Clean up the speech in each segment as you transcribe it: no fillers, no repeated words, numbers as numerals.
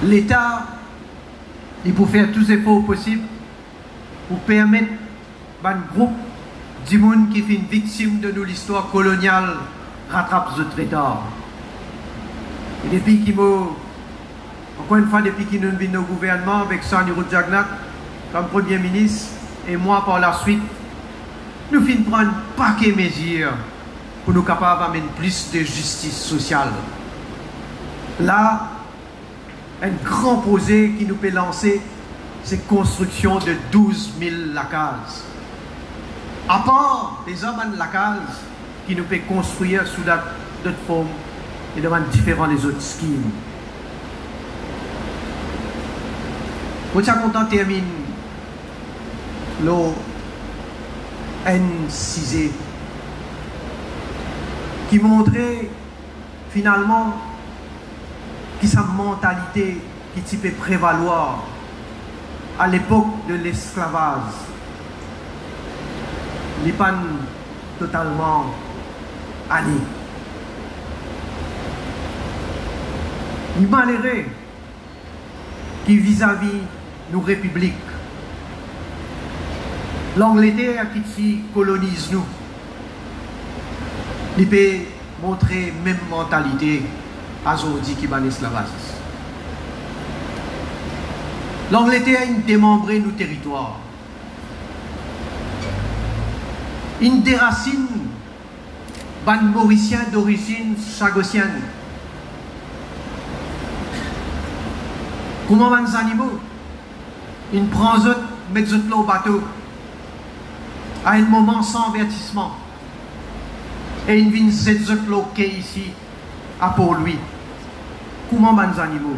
l'État, il peut faire tous les efforts possibles pour permettre à un groupe de monde qui fait une victime de nous l'histoire coloniale rattrape ce traiteur. Et depuis qu'il encore une fois, depuis qu'il nous vient au gouvernement avec Sani Roudjagnak comme Premier ministre, et moi par la suite, nous finissons prendre un paquet de mesures pour nous capables d'amener plus de justice sociale. Là, un grand projet qui nous peut lancer, c'est la construction de 12 000 lacases. À part les hommes de lacases qui nous peut construire sous d'autres formes et devant différents des autres schemes. Pour ça, on termine le N6 qui montrait finalement qui sa mentalité qui peut prévaloir à l'époque de l'esclavage n'est pas totalement allé. Il malheureux qui vis-à-vis nos républiques, l'Angleterre qui colonise nous, il peut montrer la même mentalité à aujourd'hui qui va l'esclavage. L'Angleterre a démembré nos territoires. Il déracine les Mauriciens d'origine chagossienne. Comment les animaux? Ils prennent eux, mettent eux au bateau à un moment sans avertissement. Et ils viennent cette eux bloquer ici à pour lui. Comment les animaux?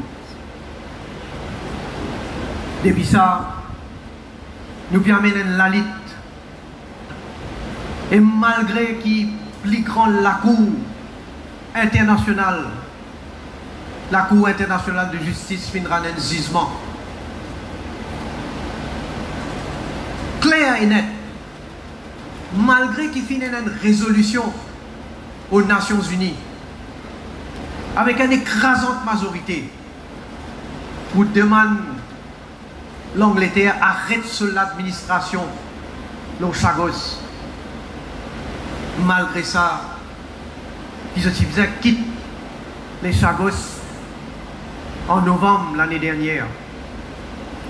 Depuis ça, nous permettons la lutte. Et malgré qu'ils pliqueront la Cour internationale, la Cour internationale de justice finira un jugement clair et net, malgré qu'il finisse une résolution aux Nations Unies, avec une écrasante majorité, pour demander l'Angleterre arrête sur l'administration, le Chagos. Malgré ça, ils ont quitté les Chagos en novembre l'année dernière.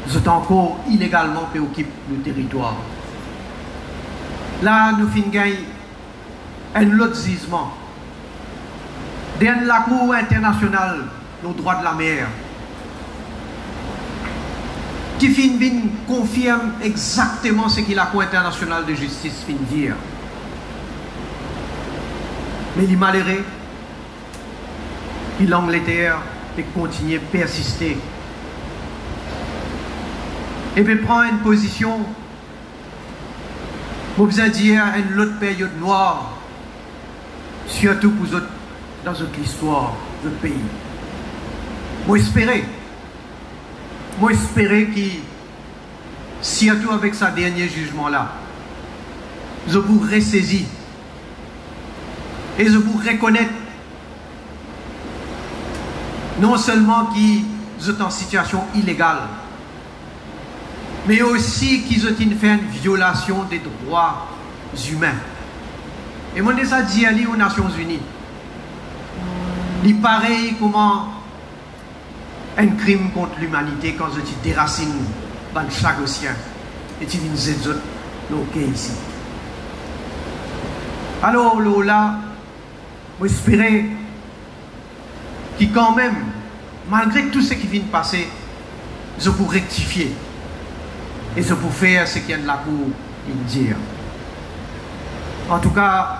Ils ont encore illégalement préoccupé le territoire. Là, nous finissons un autre jugement. Dans la Cour internationale, nos droits de la mer, qui confirme exactement ce que la Cour internationale de justice vient dire. Mais il est malheureux que l'Angleterre peut continuer à persister et peut prendre une position pour vous dire une autre période noire, surtout pour eux, dans notre histoire de notre pays. Moi espérer que, surtout avec ce dernier jugement-là, je vous ressaisis et je vous reconnaître non seulement qu'ils sont en situation illégale, mais aussi qu'ils ont fait une violation des droits humains. Et moi, déjà dit aux Nations Unies, il pareil comment un crime contre l'humanité quand je dis déracine dans le chagossien et tu viens de autres bloqués ici. Alors là, j'espère que quand même, malgré tout ce qui vient de passer, je peux rectifier et je peux faire ce qu'il y a de la Cour dire. En tout cas,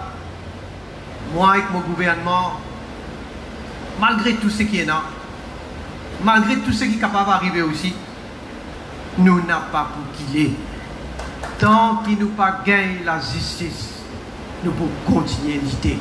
moi avec mon gouvernement, malgré tout ce qui est là, malgré tout ce qui est capable d'arriver aussi, nous n'avons pas pour qu'il est. Tant qu'il nous pas gagné la justice, nous pouvons continuer à lutter.